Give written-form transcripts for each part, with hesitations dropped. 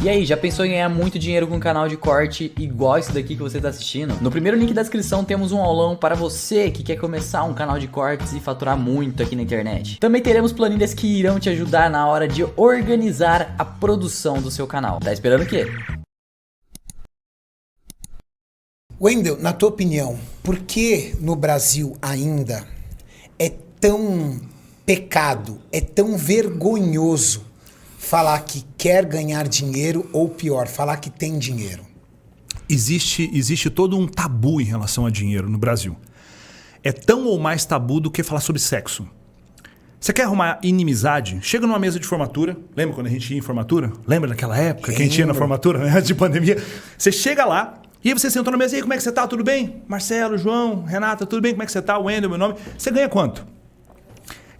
E aí, já pensou em ganhar muito dinheiro com um canal de corte igual esse daqui que você está assistindo? No primeiro link da descrição temos um aulão para você que quer começar um canal de cortes e faturar muito aqui na internet. Também teremos planilhas que irão te ajudar na hora de organizar a produção do seu canal. Tá esperando o quê? Wendel, na tua opinião, por que no Brasil ainda é tão pecado, é tão vergonhoso falar que quer ganhar dinheiro ou pior, falar que tem dinheiro? Existe todo um tabu em relação a dinheiro no Brasil. É tão ou mais tabu do que falar sobre sexo. Você quer arrumar inimizade? Chega numa mesa de formatura. Lembra quando a gente ia em formatura? Lembra daquela época que a gente ia na formatura, né? Antes de pandemia? Você chega lá e aí você sentou na mesa e aí, como é que você tá? Tudo bem? Marcelo, João, Renata, tudo bem? Como é que você tá? Wendel, meu nome. Você ganha quanto?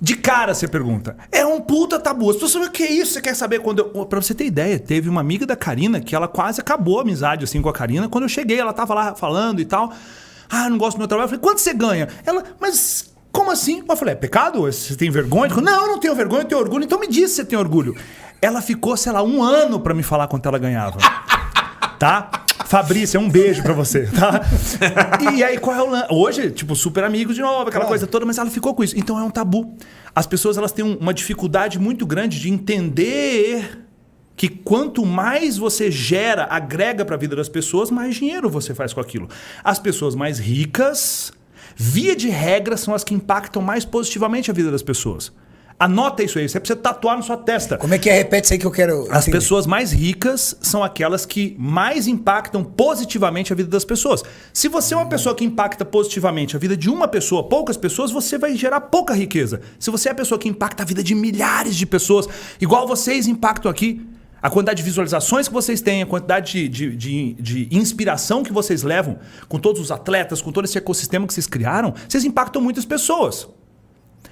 De cara você pergunta. É um puta tabu. As pessoas falam, o que é isso? Você quer saber quando eu... Pra você ter ideia, teve uma amiga da Karina que ela quase acabou a amizade assim com a Karina. Quando eu cheguei, ela tava lá falando e tal. Ah, não gosto do meu trabalho. Eu falei, quanto você ganha? Ela, mas como assim? Eu falei, é pecado? Você tem vergonha? Não, eu não tenho vergonha, eu tenho orgulho. Então me diz se você tem orgulho. Ela ficou, sei lá, 1 ano pra me falar quanto ela ganhava. Tá? Fabrícia, um beijo pra você, tá? E aí, qual é o lance? Hoje, tipo, super amigos de novo, aquela coisa toda, mas ela ficou com isso. Então é um tabu. As pessoas, elas têm uma dificuldade muito grande de entender que quanto mais você gera, agrega pra vida das pessoas, mais dinheiro você faz com aquilo. As pessoas mais ricas, via de regra, são as que impactam mais positivamente a vida das pessoas. Anota isso aí, você precisa tatuar na sua testa. Como é que é? Repete isso aí que eu quero As entender. pessoas mais ricas são aquelas que mais impactam positivamente a vida das pessoas. Se você é uma pessoa que impacta positivamente a vida de uma pessoa, poucas pessoas, você vai gerar pouca riqueza. Se você é a pessoa que impacta a vida de milhares de pessoas, igual vocês impactam aqui, a quantidade de visualizações que vocês têm, a quantidade de inspiração que vocês levam com todos os atletas, com todo esse ecossistema que vocês criaram, vocês impactam muitas pessoas.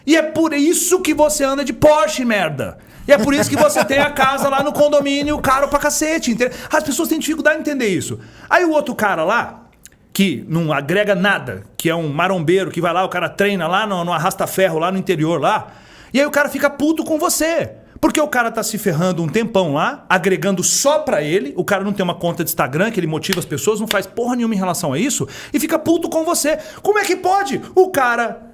E é por isso que você anda de Porsche, merda. E é por isso que você tem a casa lá no condomínio caro pra cacete. Entende? As pessoas têm dificuldade em entender isso. Aí o outro cara lá, que não agrega nada, que é um marombeiro, que vai lá, o cara treina lá no arrasta-ferro, lá no interior lá. E aí o cara fica puto com você. Porque o cara tá se ferrando um tempão lá, agregando só pra ele, o cara não tem uma conta de Instagram que ele motiva as pessoas, não faz porra nenhuma em relação a isso, e fica puto com você. Como é que pode? O cara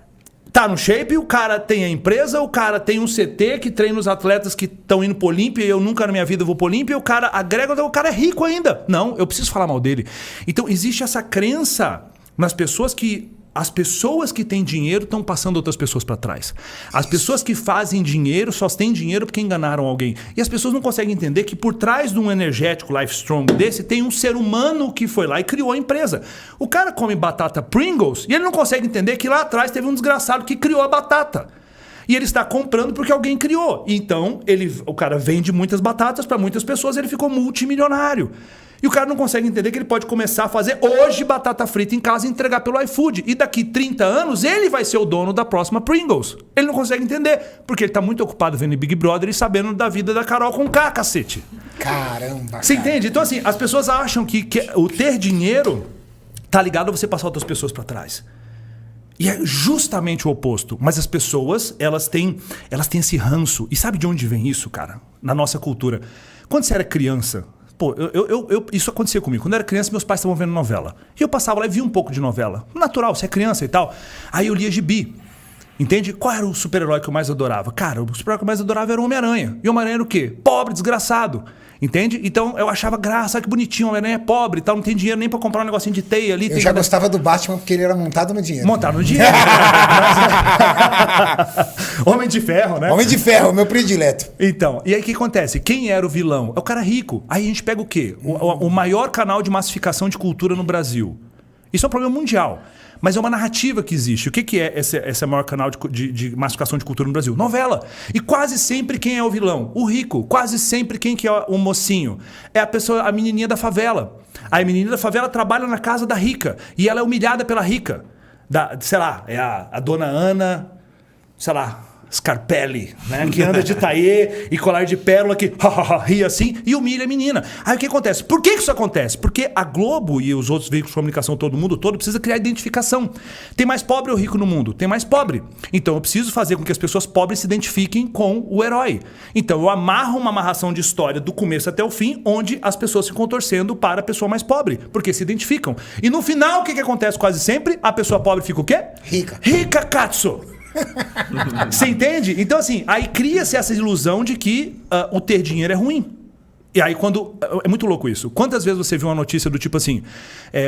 tá no shape, o cara tem a empresa, o cara tem um CT que treina os atletas que estão indo pro Olímpia e eu nunca na minha vida vou pro Olímpia, e o cara agrega, o cara é rico ainda. Não, eu preciso falar mal dele. Então existe essa crença nas pessoas que as pessoas que têm dinheiro estão passando outras pessoas para trás. As pessoas que fazem dinheiro só têm dinheiro porque enganaram alguém. E as pessoas não conseguem entender que por trás de um energético Life Strong desse tem um ser humano que foi lá e criou a empresa. O cara come batata Pringles e ele não consegue entender que lá atrás teve um desgraçado que criou a batata. E ele está comprando porque alguém criou. Então, o cara vende muitas batatas para muitas pessoas e ele ficou multimilionário. E o cara não consegue entender que ele pode começar a fazer hoje batata frita em casa e entregar pelo iFood. E daqui 30 anos ele vai ser o dono da próxima Pringles. Ele não consegue entender, porque ele está muito ocupado vendo Big Brother e sabendo da vida da Carol com K, cacete. Caramba. Você entende? Então assim, as pessoas acham que o ter dinheiro tá ligado a você passar outras pessoas para trás. E é justamente o oposto. Mas as pessoas, elas têm esse ranço. E sabe de onde vem isso, cara? Na nossa cultura. Quando você era criança... Pô, isso acontecia comigo. Quando eu era criança, meus pais estavam vendo novela. E eu passava lá e via um pouco de novela. Natural, você é criança e tal. Aí eu lia gibi. Entende? Qual era o super-herói que eu mais adorava? Cara, o super-herói que eu mais adorava era o Homem-Aranha. E o Homem-Aranha era o quê? Pobre, desgraçado. Entende? Então eu achava graça, que bonitinho, o Homem-Aranha é pobre e tal, não tem dinheiro nem pra comprar um negocinho de teia ali. Eu já gostava do Batman porque ele era montado no dinheiro. Montado no dinheiro. Homem de Ferro, né? Homem de Ferro, meu predileto. Então, e aí o que acontece? Quem era o vilão? É o cara rico. Aí a gente pega o quê? O maior canal de massificação de cultura no Brasil. Isso é um problema mundial. Mas é uma narrativa que existe. O que é esse maior canal de massificação de cultura no Brasil? Novela. E quase sempre quem é o vilão? O rico. Quase sempre quem que é o mocinho? É a pessoa, a menininha da favela. A menininha da favela trabalha na casa da rica. E ela é humilhada pela rica. Sei lá, é a dona Ana, sei lá, Scarpelli, né? Que anda de taie e colar de pérola, que ri assim e humilha a menina. Aí o que acontece? Por que isso acontece? Porque a Globo e os outros veículos de comunicação, todo mundo todo, precisa criar identificação. Tem mais pobre ou rico no mundo? Tem mais pobre. Então eu preciso fazer com que as pessoas pobres se identifiquem com o herói. Então eu amarro uma amarração de história do começo até o fim, onde as pessoas ficam torcendo para a pessoa mais pobre, porque se identificam. E no final, o que acontece quase sempre? A pessoa pobre fica o quê? Rica. Rica, Katsu! Você entende? Então, assim, aí cria-se essa ilusão de que o ter dinheiro é ruim. E aí, é muito louco isso. Quantas vezes você viu uma notícia do tipo assim: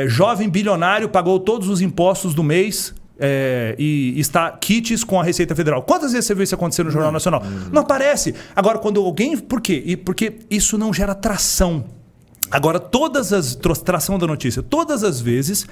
jovem bilionário pagou todos os impostos do mês e está quites com a Receita Federal? Quantas vezes você viu isso acontecer no Jornal Nacional? Não aparece. Agora, quando alguém... Por quê? Porque isso não gera tração. Agora, tração da notícia. Todas as vezes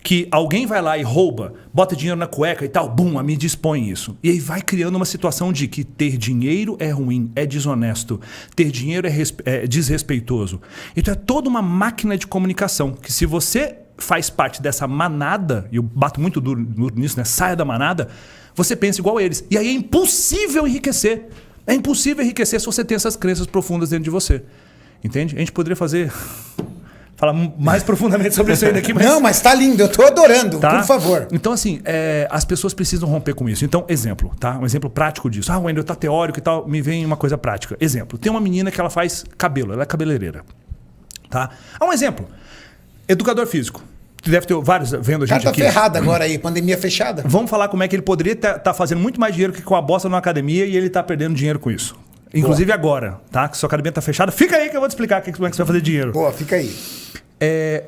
que alguém vai lá e rouba, bota dinheiro na cueca e tal, bum, a mídia expõe isso. E aí vai criando uma situação de que ter dinheiro é ruim, é desonesto. Ter dinheiro é desrespeitoso. Então é toda uma máquina de comunicação que, se você faz parte dessa manada, e eu bato muito duro nisso, né? Saia da manada, você pensa igual a eles. E aí é impossível enriquecer. É impossível enriquecer se você tem essas crenças profundas dentro de você. Entende? A gente poderia falar mais profundamente sobre isso ainda aqui. Não, mas tá lindo, eu tô adorando, tá? Por favor. Então, assim, as pessoas precisam romper com isso. Então, exemplo, tá? Um exemplo prático disso. O Wendel tá teórico e tal, me vem uma coisa prática. Exemplo, tem uma menina que ela faz cabelo, ela é cabeleireira. Tá? Um exemplo, educador físico. Deve ter vários vendo a gente aqui. Tá ferrado agora aí, pandemia fechada. Vamos falar como é que ele poderia tá fazendo muito mais dinheiro que com a bosta numa academia e ele tá perdendo dinheiro com isso. Inclusive agora, tá? Que sua academia tá fechada. Fica aí que eu vou te explicar como é que você vai fazer dinheiro. Boa, fica aí.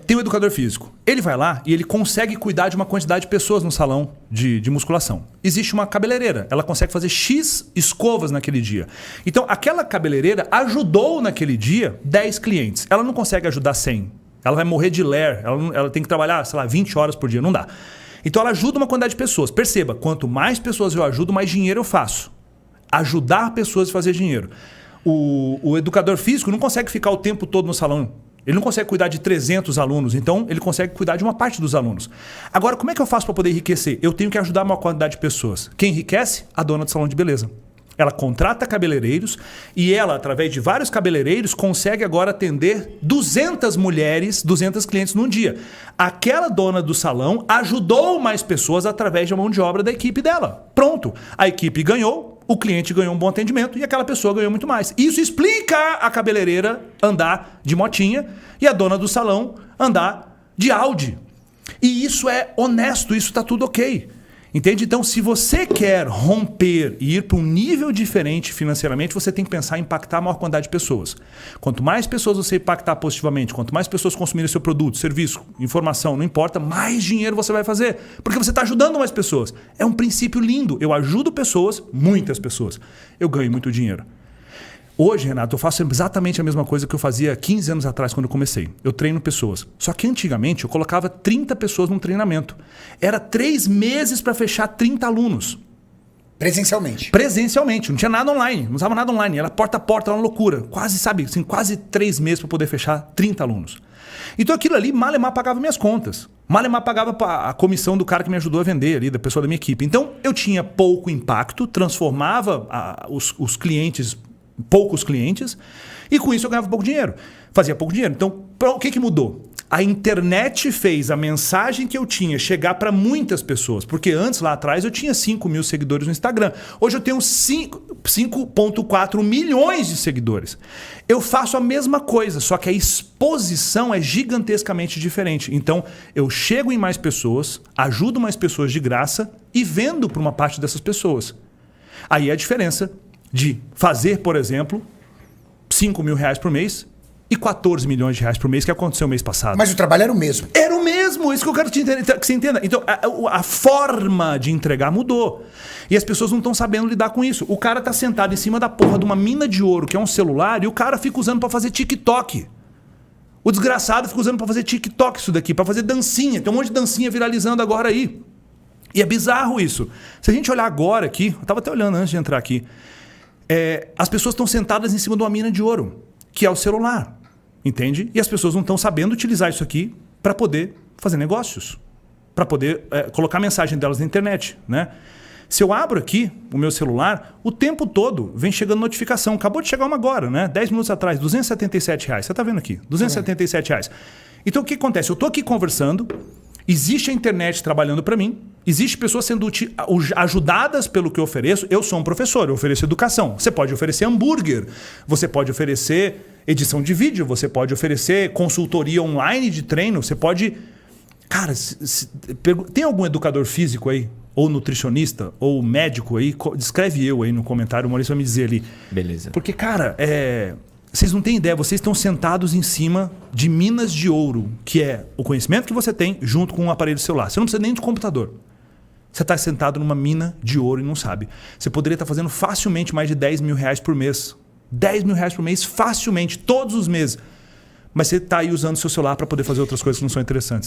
Tem um educador físico. Ele vai lá e ele consegue cuidar de uma quantidade de pessoas no salão de musculação. Existe uma cabeleireira. Ela consegue fazer X escovas naquele dia. Então, aquela cabeleireira ajudou naquele dia 10 clientes. Ela não consegue ajudar 100. Ela vai morrer de ler. Ela tem que trabalhar, sei lá, 20 horas por dia. Não dá. Então, ela ajuda uma quantidade de pessoas. Perceba, quanto mais pessoas eu ajudo, mais dinheiro eu faço. Ajudar pessoas a fazer dinheiro. O educador físico não consegue ficar o tempo todo no salão. Ele não consegue cuidar de 300 alunos, então ele consegue cuidar de uma parte dos alunos. Agora, como é que eu faço para poder enriquecer? Eu tenho que ajudar uma quantidade de pessoas. Quem enriquece? A dona do salão de beleza. Ela contrata cabeleireiros e ela, através de vários cabeleireiros, consegue agora atender 200 mulheres, 200 clientes num dia. Aquela dona do salão ajudou mais pessoas através da mão de obra da equipe dela. Pronto. A equipe ganhou, o cliente ganhou um bom atendimento e aquela pessoa ganhou muito mais. Isso explica a cabeleireira andar de motinha e a dona do salão andar de Audi. E isso é honesto, isso está tudo ok. Entende? Então, se você quer romper e ir para um nível diferente financeiramente, você tem que pensar em impactar a maior quantidade de pessoas. Quanto mais pessoas você impactar positivamente, quanto mais pessoas consumirem seu produto, serviço, informação, não importa, mais dinheiro você vai fazer. Porque você está ajudando mais pessoas. É um princípio lindo. Eu ajudo pessoas, muitas pessoas. Eu ganho muito dinheiro. Hoje, Renato, eu faço exatamente a mesma coisa que eu fazia 15 anos atrás, quando eu comecei. Eu treino pessoas. Só que antigamente eu colocava 30 pessoas num treinamento. Era 3 meses para fechar 30 alunos. Presencialmente. Presencialmente. Não tinha nada online. Não usava nada online. Era porta a porta, era uma loucura. Quase, sabe, assim, quase 3 meses para poder fechar 30 alunos. Então aquilo ali, malemar pagava minhas contas. Malemar pagava a comissão do cara que me ajudou a vender ali, da pessoa da minha equipe. Então eu tinha pouco impacto, transformava os clientes... poucos clientes, e com isso eu ganhava pouco dinheiro. Fazia pouco dinheiro. Então, o que mudou? A internet fez a mensagem que eu tinha chegar para muitas pessoas. Porque antes, lá atrás, eu tinha 5 mil seguidores no Instagram. Hoje eu tenho 5,4 milhões de seguidores. Eu faço a mesma coisa, só que a exposição é gigantescamente diferente. Então, eu chego em mais pessoas, ajudo mais pessoas de graça e vendo para uma parte dessas pessoas. Aí é a diferença de fazer, por exemplo, 5 mil reais por mês e 14 milhões de reais por mês, que aconteceu mês passado. Mas o trabalho era o mesmo. Era o mesmo, isso que eu quero que você entenda. Então, a forma de entregar mudou. E as pessoas não estão sabendo lidar com isso. O cara tá sentado em cima da porra de uma mina de ouro, que é um celular, e o cara fica usando para fazer TikTok. O desgraçado fica usando para fazer TikTok isso daqui, para fazer dancinha. Tem um monte de dancinha viralizando agora aí. E é bizarro isso. Se a gente olhar agora aqui, eu tava até olhando antes de entrar aqui, as pessoas estão sentadas em cima de uma mina de ouro, que é o celular, entende? E as pessoas não estão sabendo utilizar isso aqui para poder fazer negócios, para poder colocar a mensagem delas na internet, né? Se eu abro aqui o meu celular, o tempo todo vem chegando notificação. Acabou de chegar uma agora, né? 10 minutos atrás, R$277. Você tá vendo aqui? R$277. Então o que acontece? Eu tô aqui conversando, existe a internet trabalhando para mim, existe pessoas sendo ajudadas pelo que eu ofereço. Eu sou um professor, eu ofereço educação. Você pode oferecer hambúrguer, você pode oferecer edição de vídeo, você pode oferecer consultoria online de treino, você pode... Cara, tem algum educador físico aí? Ou nutricionista, ou médico aí? Descreve eu aí no comentário, o Maurício vai me dizer ali. Beleza. Porque, cara, vocês não têm ideia, vocês estão sentados em cima de minas de ouro, que é o conhecimento que você tem junto com um aparelho celular. Você não precisa nem do computador. Você está sentado numa mina de ouro e não sabe. Você poderia estar fazendo facilmente mais de R$10 mil por mês. R$10 mil por mês, facilmente, todos os meses. Mas você está aí usando o seu celular para poder fazer outras coisas que não são interessantes.